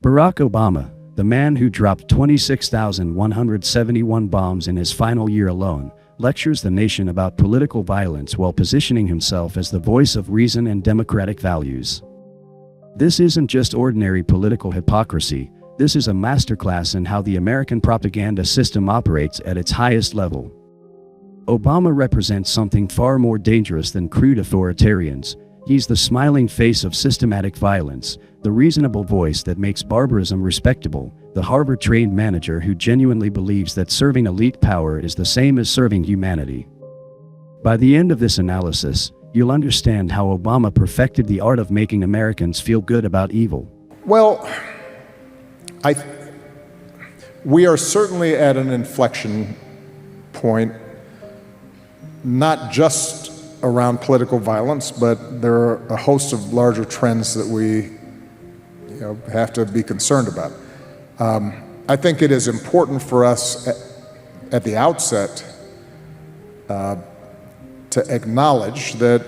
Barack Obama, the man who dropped 26,171 bombs in his final year alone, lectures the nation about political violence while positioning himself as the voice of reason and democratic values. This isn't just ordinary political hypocrisy, this is a masterclass in how the American propaganda system operates at its highest level. Obama represents something far more dangerous than crude authoritarians. He's the smiling face of systematic violence, the reasonable voice that makes barbarism respectable, the Harvard-trained manager who genuinely believes that serving elite power is the same as serving humanity. By the end of this analysis, you'll understand how Obama perfected the art of making Americans feel good about evil. Well, we are certainly at an inflection point, not just around political violence, but there are a host of larger trends that we have to be concerned about. I think it is important for us at the outset to acknowledge that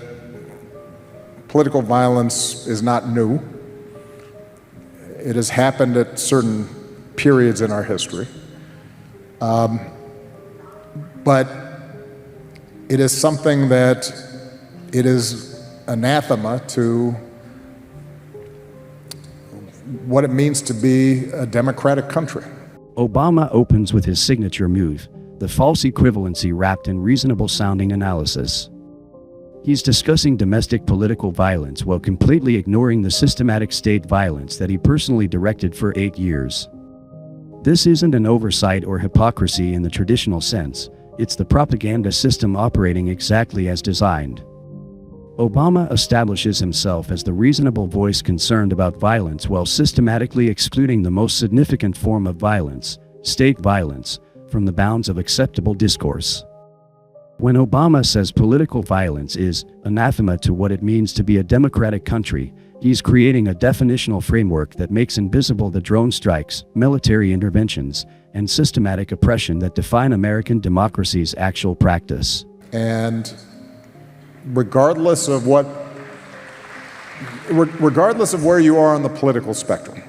political violence is not new. It has happened at certain periods in our history. But it is something that it is anathema to what it means to be a democratic country. Obama opens with his signature move, the false equivalency wrapped in reasonable-sounding analysis. He's discussing domestic political violence while completely ignoring the systematic state violence that he personally directed for 8 years. This isn't an oversight or hypocrisy in the traditional sense, it's the propaganda system operating exactly as designed. Obama establishes himself as the reasonable voice concerned about violence while systematically excluding the most significant form of violence, state violence, from the bounds of acceptable discourse. When Obama says political violence is anathema to what it means to be a democratic country, he's creating a definitional framework that makes invisible the drone strikes, military interventions, and systematic oppression that define American democracy's actual practice. And regardless of where you are on the political spectrum,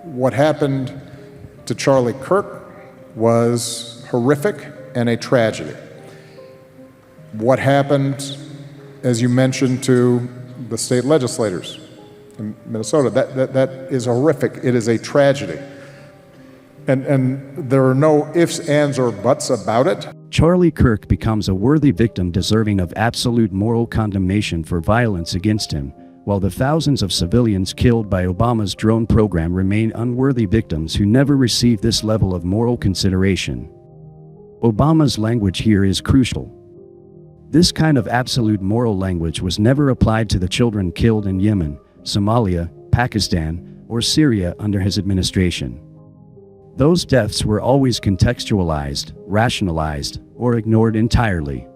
what happened to Charlie Kirk was horrific and a tragedy. What happened, as you mentioned, to the state legislators in Minnesota, that is horrific. It is a tragedy. And there are no ifs, ands, or buts about it. Charlie Kirk becomes a worthy victim deserving of absolute moral condemnation for violence against him, while the thousands of civilians killed by Obama's drone program remain unworthy victims who never received this level of moral consideration. Obama's language here is crucial. This kind of absolute moral language was never applied to the children killed in Yemen, Somalia, Pakistan, or Syria under his administration. Those deaths were always contextualized, rationalized, or ignored entirely.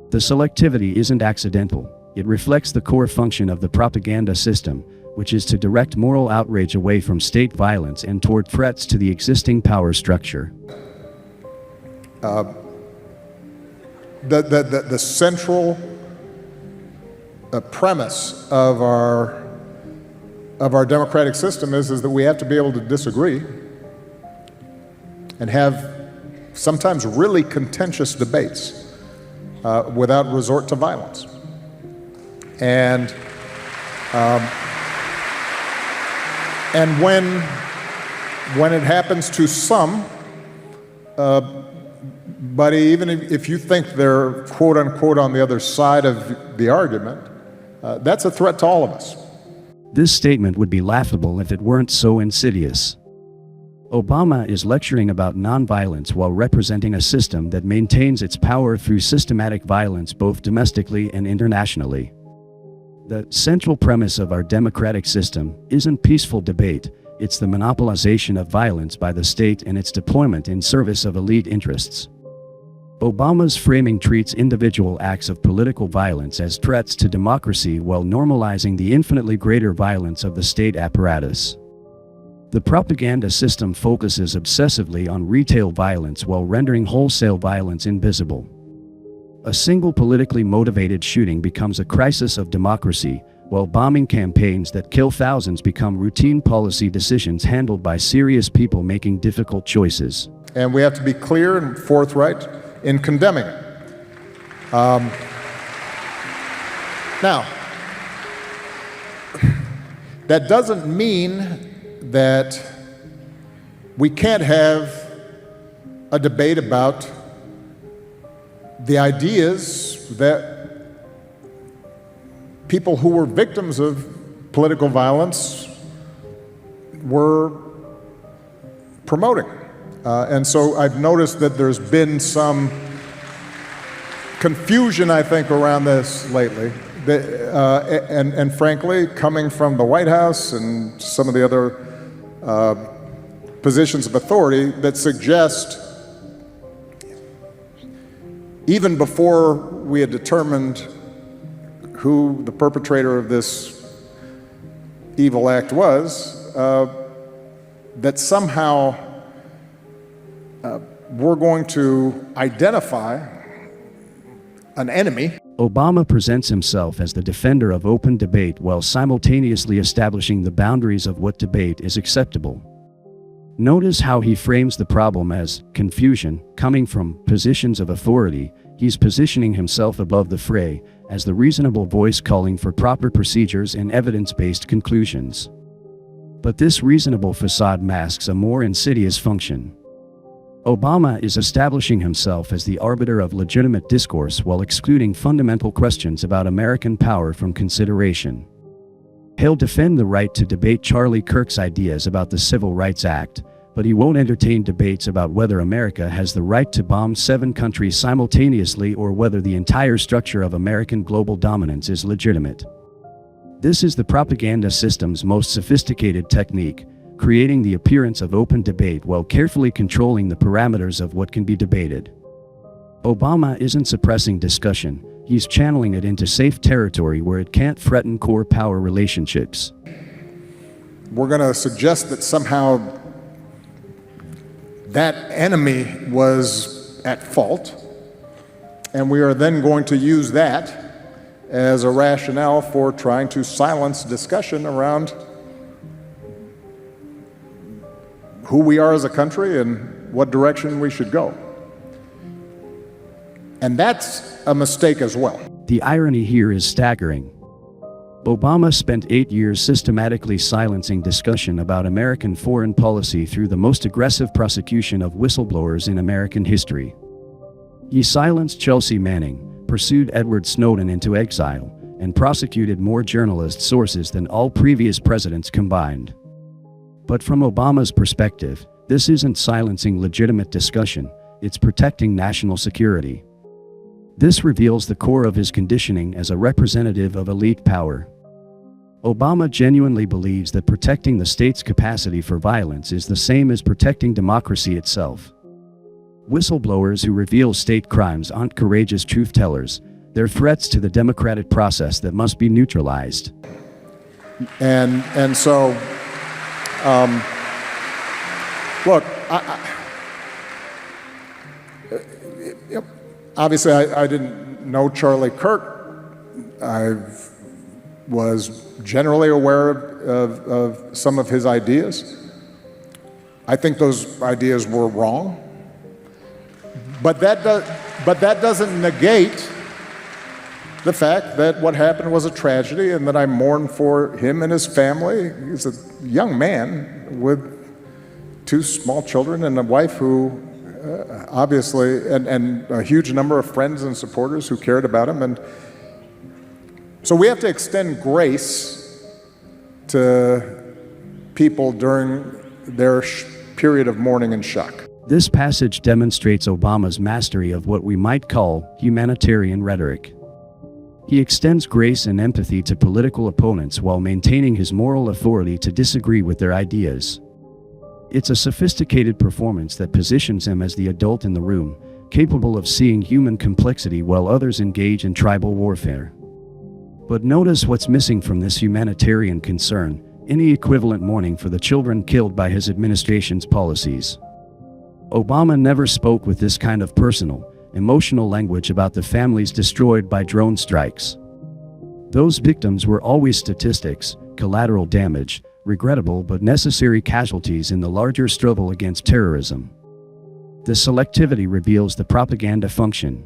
The selectivity isn't accidental, it reflects the core function of the propaganda system, which is to direct moral outrage away from state violence and toward threats to the existing power structure. The central premise of our democratic system is that we have to be able to disagree and have sometimes really contentious debates without resort to violence. And when it happens to some, but even if you think they're quote unquote on the other side of the argument, that's a threat to all of us. This statement would be laughable if it weren't so insidious. Obama is lecturing about nonviolence while representing a system that maintains its power through systematic violence both domestically and internationally. The central premise of our democratic system isn't peaceful debate, it's the monopolization of violence by the state and its deployment in service of elite interests. Obama's framing treats individual acts of political violence as threats to democracy while normalizing the infinitely greater violence of the state apparatus. The propaganda system focuses obsessively on retail violence while rendering wholesale violence invisible. A single politically motivated shooting becomes a crisis of democracy, while bombing campaigns that kill thousands become routine policy decisions handled by serious people making difficult choices. And we have to be clear and forthright in condemning it. Now, that doesn't mean that we can't have a debate about the ideas that people who were victims of political violence were promoting. And so I've noticed that there's been some confusion, I think, around this lately. And frankly, coming from the White House and some of the other positions of authority that suggest, even before we had determined who the perpetrator of this evil act was, that somehow we're going to identify an enemy. Obama presents himself as the defender of open debate while simultaneously establishing the boundaries of what debate is acceptable. Notice how he frames the problem as confusion. Coming from positions of authority, he's positioning himself above the fray as the reasonable voice calling for proper procedures and evidence-based conclusions. But this reasonable facade masks a more insidious function. Obama is establishing himself as the arbiter of legitimate discourse while excluding fundamental questions about American power from consideration. He'll defend the right to debate Charlie Kirk's ideas about the Civil Rights Act, but he won't entertain debates about whether America has the right to bomb 7 countries simultaneously or whether the entire structure of American global dominance is legitimate. This is the propaganda system's most sophisticated technique, creating the appearance of open debate while carefully controlling the parameters of what can be debated. Obama isn't suppressing discussion, he's channeling it into safe territory where it can't threaten core power relationships. We're going to suggest that somehow that enemy was at fault, and we are then going to use that as a rationale for trying to silence discussion around who we are as a country and what direction we should go. And that's a mistake as well. The irony here is staggering. Obama spent 8 years systematically silencing discussion about American foreign policy through the most aggressive prosecution of whistleblowers in American history. He silenced Chelsea Manning, pursued Edward Snowden into exile, and prosecuted more journalist sources than all previous presidents combined. But from Obama's perspective, this isn't silencing legitimate discussion, it's protecting national security. This reveals the core of his conditioning as a representative of elite power. Obama genuinely believes that protecting the state's capacity for violence is the same as protecting democracy itself. Whistleblowers who reveal state crimes aren't courageous truth-tellers, they're threats to the democratic process that must be neutralized. And so, look, obviously I didn't know Charlie Kirk. I was generally aware of some of his ideas. I think those ideas were wrong. But that doesn't negate the fact that what happened was a tragedy and that I mourn for him and his family. He's a young man with 2 small children and a wife who obviously, and a huge number of friends and supporters who cared about him. And so we have to extend grace to people during their period of mourning and shock. This passage demonstrates Obama's mastery of what we might call humanitarian rhetoric. He extends grace and empathy to political opponents while maintaining his moral authority to disagree with their ideas. It's a sophisticated performance that positions him as the adult in the room, capable of seeing human complexity while others engage in tribal warfare. But notice what's missing from this humanitarian concern: any equivalent mourning for the children killed by his administration's policies. Obama never spoke with this kind of personal, emotional language about the families destroyed by drone strikes. Those victims were always statistics, collateral damage, regrettable but necessary casualties in the larger struggle against terrorism. The selectivity reveals the propaganda function.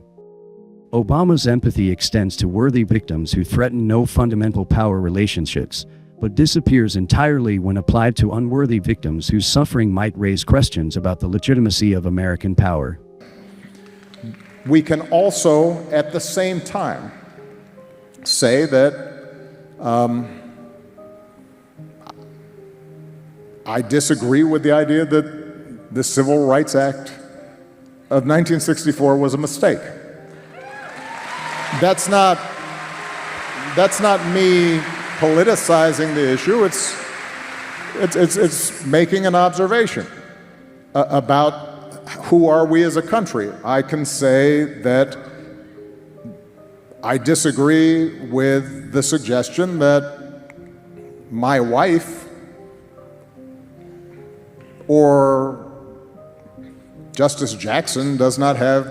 Obama's empathy extends to worthy victims who threaten no fundamental power relationships, but disappears entirely when applied to unworthy victims whose suffering might raise questions about the legitimacy of American power. We can also, at the same time, say that I disagree with the idea that the Civil Rights Act of 1964 was a mistake. That's not me politicizing the issue. It's making an observation about who are we as a country. I can say that I disagree with the suggestion that my wife or Justice Jackson does not have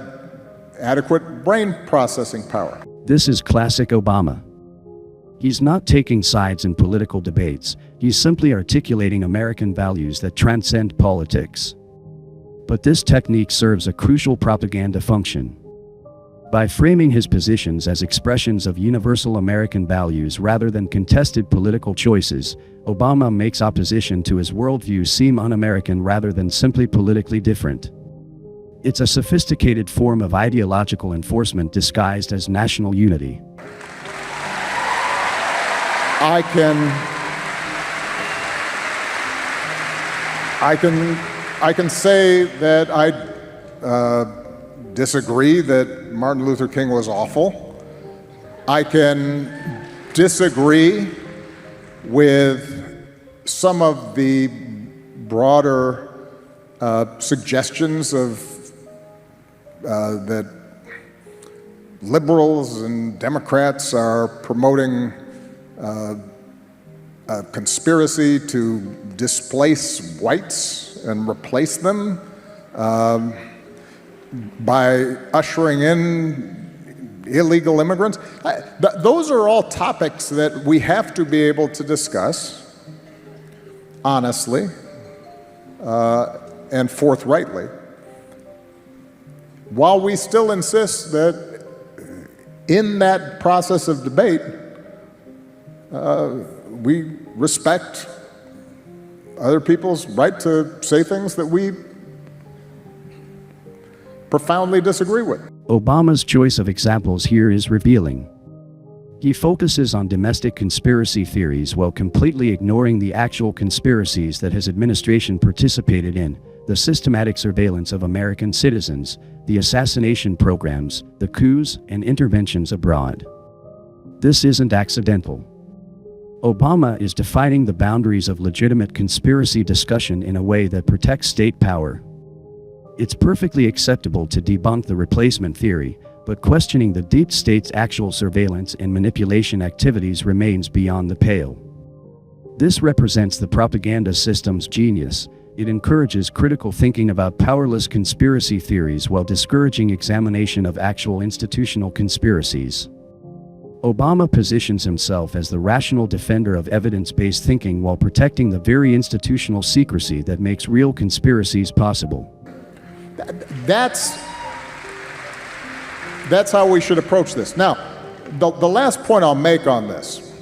adequate brain processing power. This is classic Obama. He's not taking sides in political debates, he's simply articulating American values that transcend politics. But this technique serves a crucial propaganda function. By framing his positions as expressions of universal American values rather than contested political choices, Obama makes opposition to his worldview seem un-American rather than simply politically different. It's a sophisticated form of ideological enforcement disguised as national unity. I can say that I disagree that Martin Luther King was awful. I can disagree with some of the broader suggestions of that liberals and Democrats are promoting a conspiracy to displace whites and replace them by ushering in illegal immigrants. Those are all topics that we have to be able to discuss honestly and forthrightly, while we still insist that in that process of debate, we respect other people's right to say things that we profoundly disagree with. Obama's choice of examples here is revealing. He focuses on domestic conspiracy theories while completely ignoring the actual conspiracies that his administration participated in: the systematic surveillance of American citizens, the assassination programs, the coups, and interventions abroad. This isn't accidental. Obama is defining the boundaries of legitimate conspiracy discussion in a way that protects state power. It's perfectly acceptable to debunk the replacement theory, but questioning the deep state's actual surveillance and manipulation activities remains beyond the pale. This represents the propaganda system's genius. It encourages critical thinking about powerless conspiracy theories while discouraging examination of actual institutional conspiracies. Obama positions himself as the rational defender of evidence-based thinking while protecting the very institutional secrecy that makes real conspiracies possible. That's how we should approach this. Now, the last point I'll make on this,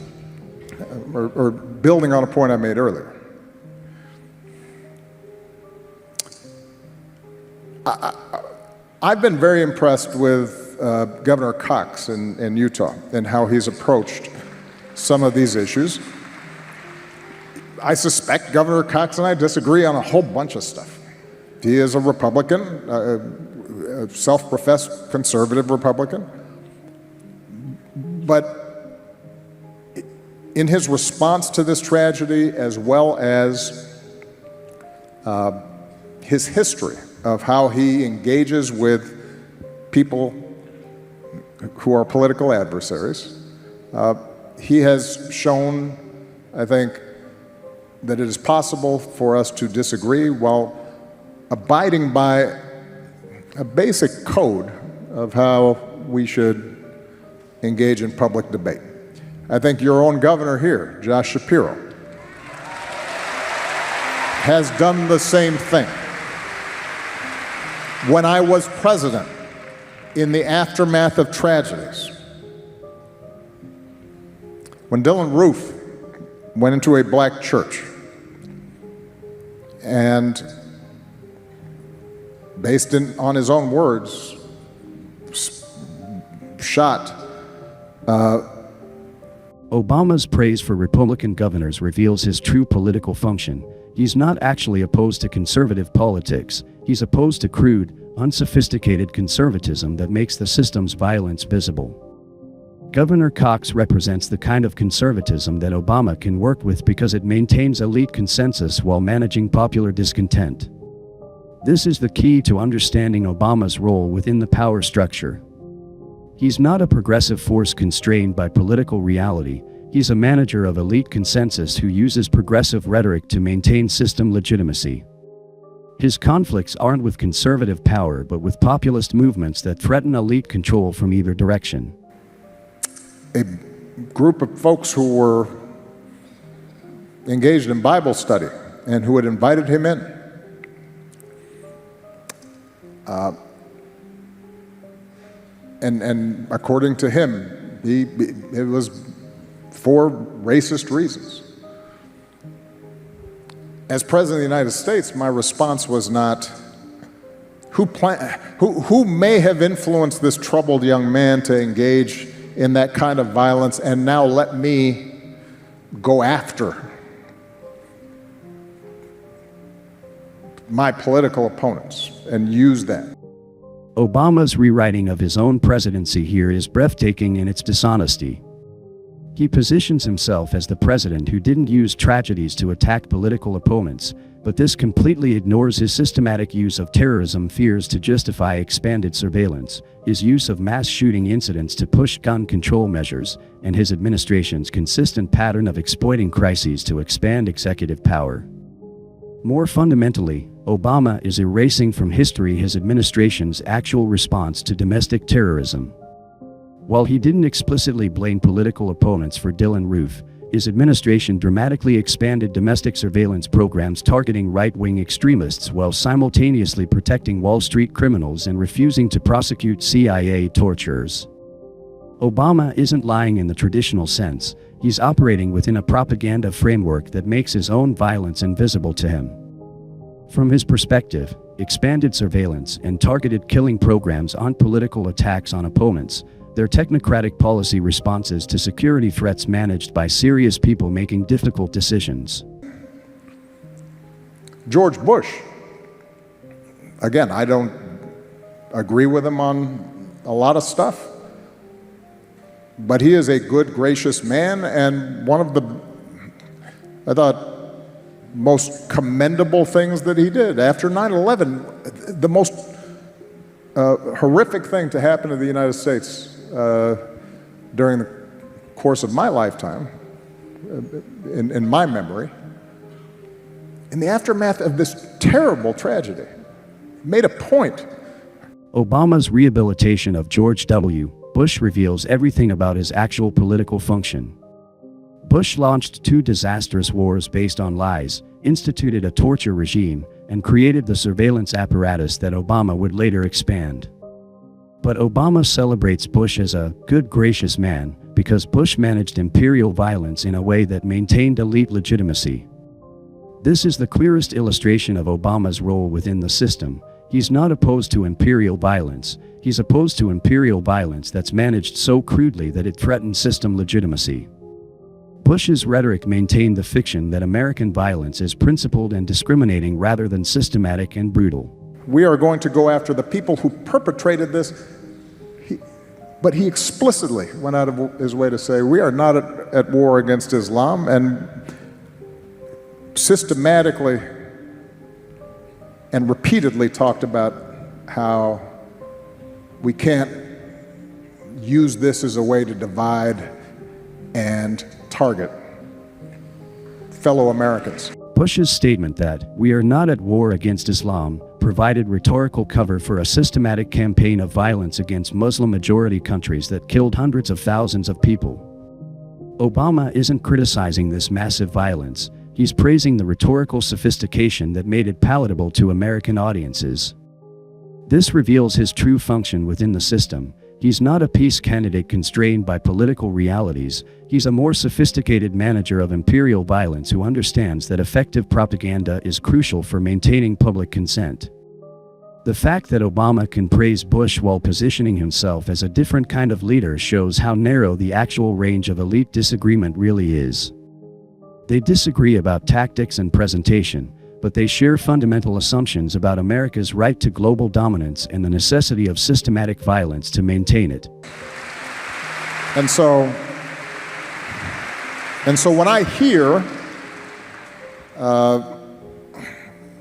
or building on a point I made earlier, I've been very impressed with Governor Cox in Utah and how he's approached some of these issues. I suspect Governor Cox and I disagree on a whole bunch of stuff. He is a Republican, a self-professed conservative Republican, but in his response to this tragedy, as well as his history of how he engages with people who are political adversaries, he has shown, I think, that it is possible for us to disagree while abiding by a basic code of how we should engage in public debate. I think your own governor here, Josh Shapiro, has done the same thing. When I was president, in the aftermath of tragedies, when Dylan Roof went into a black church and, based on his own words, shot. Obama's praise for Republican governors reveals his true political function. He's not actually opposed to conservative politics. He's opposed to crude, unsophisticated conservatism that makes the system's violence visible. Governor Cox represents the kind of conservatism that Obama can work with because it maintains elite consensus while managing popular discontent. This is the key to understanding Obama's role within the power structure. He's not a progressive force constrained by political reality. He's a manager of elite consensus who uses progressive rhetoric to maintain system legitimacy. His conflicts aren't with conservative power but with populist movements that threaten elite control from either direction. A group of folks who were engaged in Bible study and who had invited him in and according to him, it was for racist reasons. As President of the United States, my response was not, who may have influenced this troubled young man to engage in that kind of violence, and now let me go after my political opponents and use that. Obama's rewriting of his own presidency here is breathtaking in its dishonesty. He positions himself as the president who didn't use tragedies to attack political opponents, but this completely ignores his systematic use of terrorism fears to justify expanded surveillance, his use of mass shooting incidents to push gun control measures, and his administration's consistent pattern of exploiting crises to expand executive power. More fundamentally, Obama is erasing from history his administration's actual response to domestic terrorism. While he didn't explicitly blame political opponents for Dylan Roof, his administration dramatically expanded domestic surveillance programs targeting right-wing extremists while simultaneously protecting Wall Street criminals and refusing to prosecute CIA torturers. Obama isn't lying in the traditional sense. He's operating within a propaganda framework that makes his own violence invisible to him. From his perspective, expanded surveillance and targeted killing programs aren't political attacks on opponents. They're technocratic policy responses to security threats managed by serious people making difficult decisions. George Bush, again, I don't agree with him on a lot of stuff, but he is a good, gracious man, and one of the, I thought, most commendable things that he did after 9/11, the most horrific thing to happen to the United States during the course of my lifetime, in my memory, in the aftermath of this terrible tragedy, made a point. Obama's rehabilitation of George W. Bush reveals everything about his actual political function. Bush launched 2 disastrous wars based on lies, instituted a torture regime, and created the surveillance apparatus that Obama would later expand. But Obama celebrates Bush as a good, gracious man because Bush managed imperial violence in a way that maintained elite legitimacy. This is the clearest illustration of Obama's role within the system. He's not opposed to imperial violence. He's opposed to imperial violence that's managed so crudely that it threatens system legitimacy. Bush's rhetoric maintained the fiction that American violence is principled and discriminating rather than systematic and brutal. We are going to go after the people who perpetrated this. But he explicitly went out of his way to say, we are not at war against Islam, and systematically and repeatedly talked about how we can't use this as a way to divide and target fellow Americans. Bush's statement that we are not at war against Islam provided rhetorical cover for a systematic campaign of violence against Muslim-majority countries that killed hundreds of thousands of people. Obama isn't criticizing this massive violence, he's praising the rhetorical sophistication that made it palatable to American audiences. This reveals his true function within the system. He's not a peace candidate constrained by political realities, he's a more sophisticated manager of imperial violence who understands that effective propaganda is crucial for maintaining public consent. The fact that Obama can praise Bush while positioning himself as a different kind of leader shows how narrow the actual range of elite disagreement really is. They disagree about tactics and presentation, but they share fundamental assumptions about America's right to global dominance and the necessity of systematic violence to maintain it. And so when I hear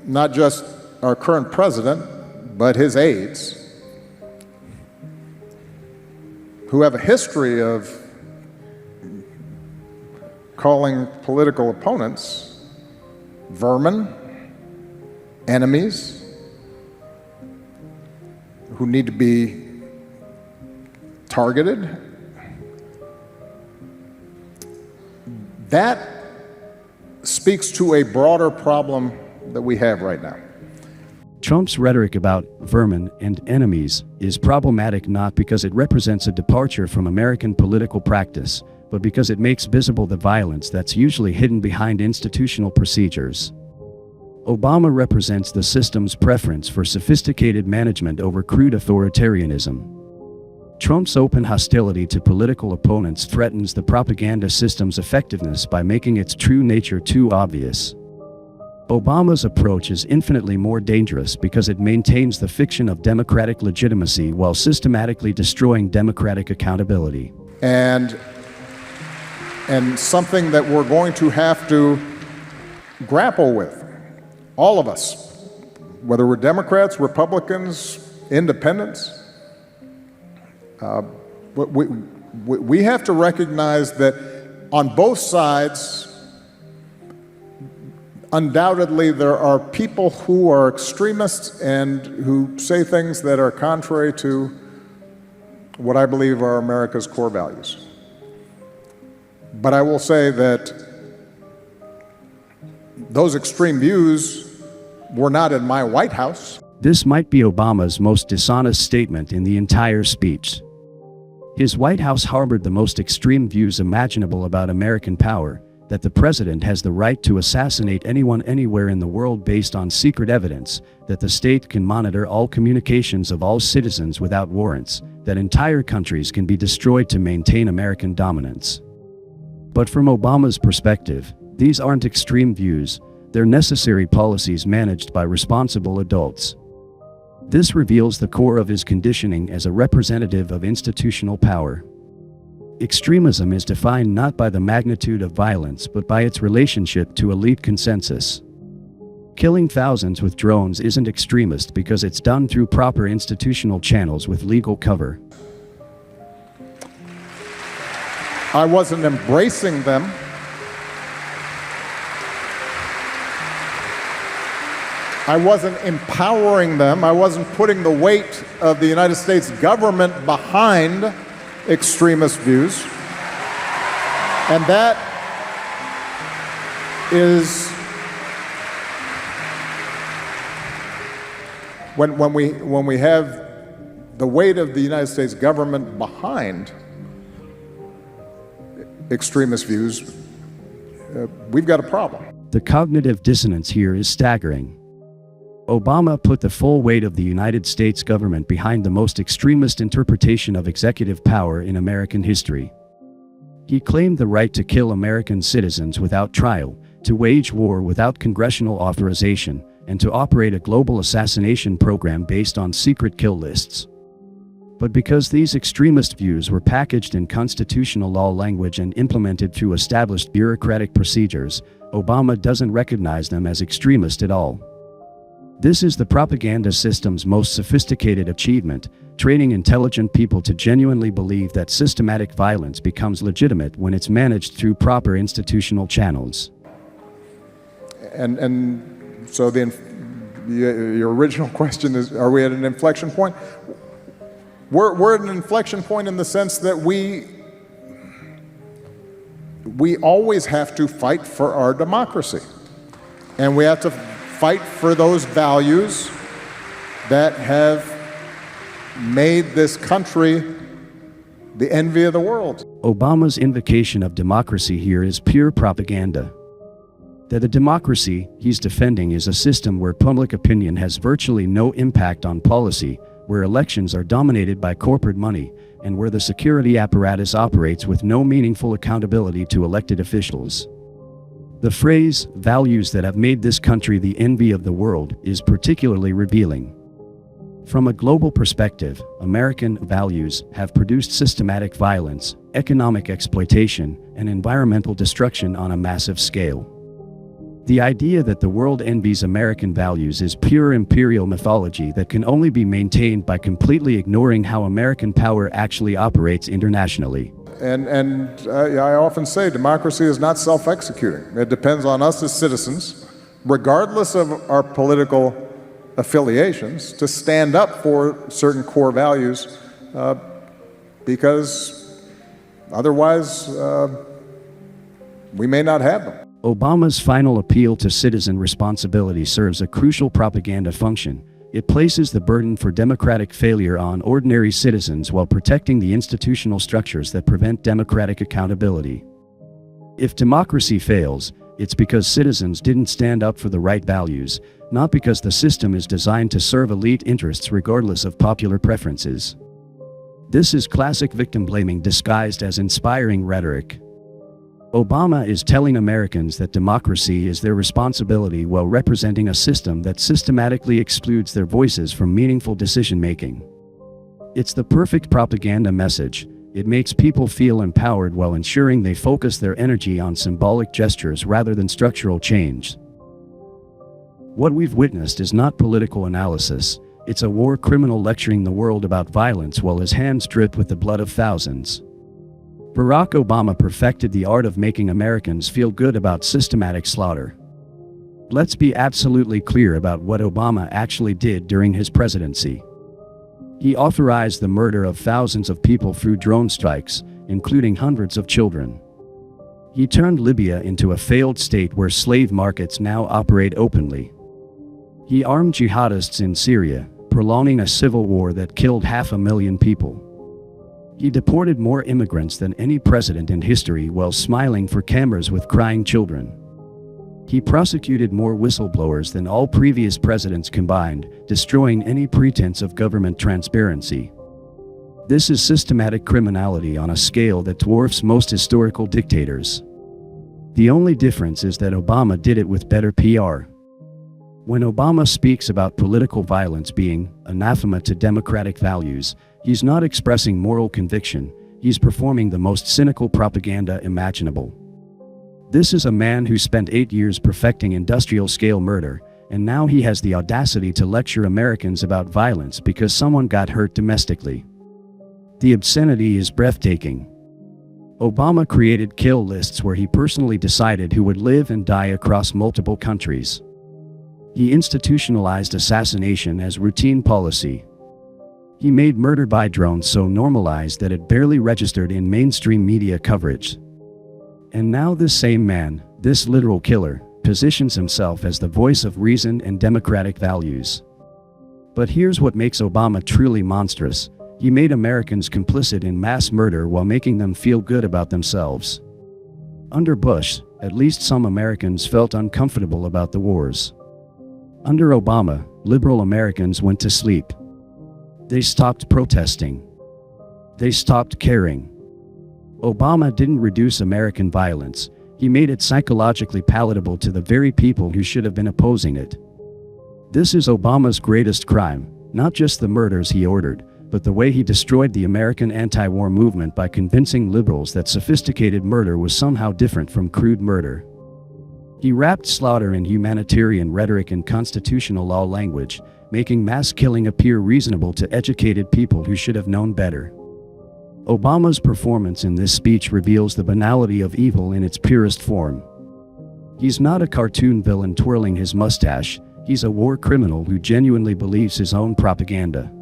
not just our current president, but his aides, who have a history of calling political opponents vermin, enemies, who need to be targeted, that speaks to a broader problem that we have right now. Trump's rhetoric about vermin and enemies is problematic not because it represents a departure from American political practice, but because it makes visible the violence that's usually hidden behind institutional procedures. Obama represents the system's preference for sophisticated management over crude authoritarianism. Trump's open hostility to political opponents threatens the propaganda system's effectiveness by making its true nature too obvious. Obama's approach is infinitely more dangerous because it maintains the fiction of democratic legitimacy while systematically destroying democratic accountability. And something that we're going to have to grapple with, all of us, whether we're Democrats, Republicans, independents, we have to recognize that on both sides, undoubtedly, there are people who are extremists and who say things that are contrary to what I believe are America's core values. But I will say that those extreme views were not in my White House. This might be Obama's most dishonest statement in the entire speech. His White House harbored the most extreme views imaginable about American power, that the president has the right to assassinate anyone anywhere in the world based on secret evidence, that the state can monitor all communications of all citizens without warrants, that entire countries can be destroyed to maintain American dominance. But from Obama's perspective, these aren't extreme views, they're necessary policies managed by responsible adults. This reveals the core of his conditioning as a representative of institutional power. Extremism is defined not by the magnitude of violence but by its relationship to elite consensus. Killing thousands with drones isn't extremist because it's done through proper institutional channels with legal cover. I wasn't embracing them. I wasn't empowering them. I wasn't putting the weight of the United States government behind extremist views. And that is when we have the weight of the United States government behind extremist views, we've got a problem. The cognitive dissonance here is staggering. Obama put the full weight of the United States government behind the most extremist interpretation of executive power in American history. He claimed the right to kill American citizens without trial, to wage war without congressional authorization, and to operate a global assassination program based on secret kill lists. But because these extremist views were packaged in constitutional law language and implemented through established bureaucratic procedures, Obama doesn't recognize them as extremist at all. This is the propaganda system's most sophisticated achievement, training intelligent people to genuinely believe that systematic violence becomes legitimate when it's managed through proper institutional channels. And so your original question is, are we at an inflection point? We're at an inflection point in the sense that we always have to fight for our democracy. And we have to fight for those values that have made this country the envy of the world. Obama's invocation of democracy here is pure propaganda. That the democracy he's defending is a system where public opinion has virtually no impact on policy, where elections are dominated by corporate money, and where the security apparatus operates with no meaningful accountability to elected officials. The phrase, values that have made this country the envy of the world, is particularly revealing. From a global perspective, American values have produced systematic violence, economic exploitation, and environmental destruction on a massive scale. The idea that the world envies American values is pure imperial mythology that can only be maintained by completely ignoring how American power actually operates internationally. And I often say democracy is not self-executing. It depends on us as citizens, regardless of our political affiliations, to stand up for certain core values, because otherwise we may not have them. Obama's final appeal to citizen responsibility serves a crucial propaganda function. It places the burden for democratic failure on ordinary citizens while protecting the institutional structures that prevent democratic accountability. If democracy fails, it's because citizens didn't stand up for the right values, not because the system is designed to serve elite interests regardless of popular preferences. This is classic victim blaming disguised as inspiring rhetoric. Obama is telling Americans that democracy is their responsibility while representing a system that systematically excludes their voices from meaningful decision-making. It's the perfect propaganda message. It makes people feel empowered while ensuring they focus their energy on symbolic gestures rather than structural change. What we've witnessed is not political analysis. It's a war criminal lecturing the world about violence while his hands drip with the blood of thousands. Barack Obama perfected the art of making Americans feel good about systematic slaughter. Let's be absolutely clear about what Obama actually did during his presidency. He authorized the murder of thousands of people through drone strikes, including hundreds of children. He turned Libya into a failed state where slave markets now operate openly. He armed jihadists in Syria, prolonging a civil war that killed 500,000 people. He deported more immigrants than any president in history while smiling for cameras with crying children. He prosecuted more whistleblowers than all previous presidents combined, destroying any pretense of government transparency. This is systematic criminality on a scale that dwarfs most historical dictators. The only difference is that Obama did it with better PR. When Obama speaks about political violence being anathema to democratic values, he's not expressing moral conviction, he's performing the most cynical propaganda imaginable. This is a man who spent 8 years perfecting industrial-scale murder, and now he has the audacity to lecture Americans about violence because someone got hurt domestically. The obscenity is breathtaking. Obama created kill lists where he personally decided who would live and die across multiple countries. He institutionalized assassination as routine policy. He made murder by drone so normalized that it barely registered in mainstream media coverage. And now this same man, this literal killer, positions himself as the voice of reason and democratic values. But here's what makes Obama truly monstrous. He made Americans complicit in mass murder while making them feel good about themselves. Under Bush, at least some Americans felt uncomfortable about the wars. Under Obama, liberal Americans went to sleep. They stopped protesting. They stopped caring. Obama didn't reduce American violence, he made it psychologically palatable to the very people who should have been opposing it. This is Obama's greatest crime, not just the murders he ordered, but the way he destroyed the American anti-war movement by convincing liberals that sophisticated murder was somehow different from crude murder. He wrapped slaughter in humanitarian rhetoric and constitutional law language, making mass killing appear reasonable to educated people who should have known better. Obama's performance in this speech reveals the banality of evil in its purest form. He's not a cartoon villain twirling his mustache, he's a war criminal who genuinely believes his own propaganda.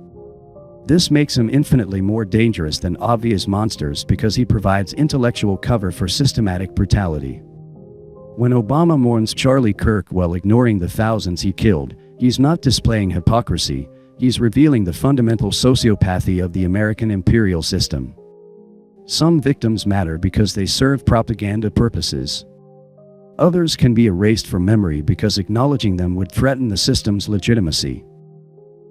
This makes him infinitely more dangerous than obvious monsters because he provides intellectual cover for systematic brutality. When Obama mourns Charlie Kirk while ignoring the thousands he killed, he's not displaying hypocrisy, he's revealing the fundamental sociopathy of the American imperial system. Some victims matter because they serve propaganda purposes. Others can be erased from memory because acknowledging them would threaten the system's legitimacy.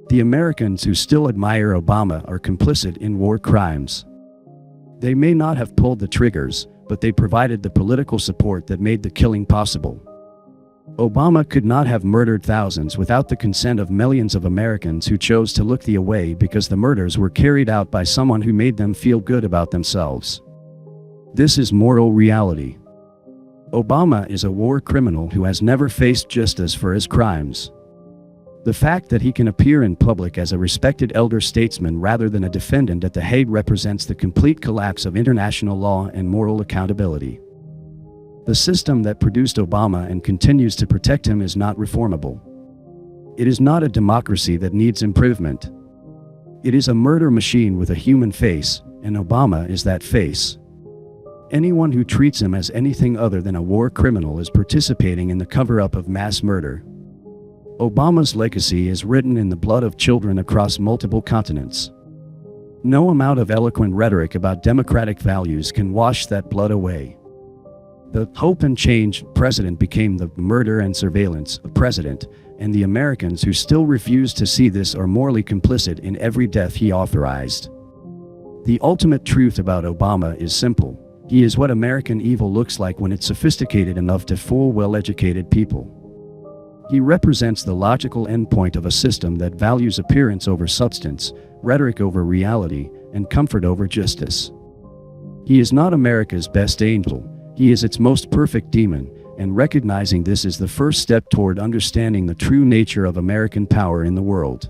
The Americans who still admire Obama are complicit in war crimes. They may not have pulled the triggers, but they provided the political support that made the killing possible. Obama could not have murdered thousands without the consent of millions of Americans who chose to look the other way because the murders were carried out by someone who made them feel good about themselves. This is moral reality. Obama is a war criminal who has never faced justice for his crimes. The fact that he can appear in public as a respected elder statesman rather than a defendant at The Hague represents the complete collapse of international law and moral accountability. The system that produced Obama and continues to protect him is not reformable. It is not a democracy that needs improvement. It is a murder machine with a human face, and Obama is that face. Anyone who treats him as anything other than a war criminal is participating in the cover-up of mass murder. Obama's legacy is written in the blood of children across multiple continents. No amount of eloquent rhetoric about democratic values can wash that blood away. The hope and change president became the murder and surveillance president, and the Americans who still refuse to see this are morally complicit in every death he authorized. The ultimate truth about Obama is simple. He is what American evil looks like when it's sophisticated enough to fool well-educated people. He represents the logical endpoint of a system that values appearance over substance, rhetoric over reality, and comfort over justice. He is not America's best angel, he is its most perfect demon, and recognizing this is the first step toward understanding the true nature of American power in the world.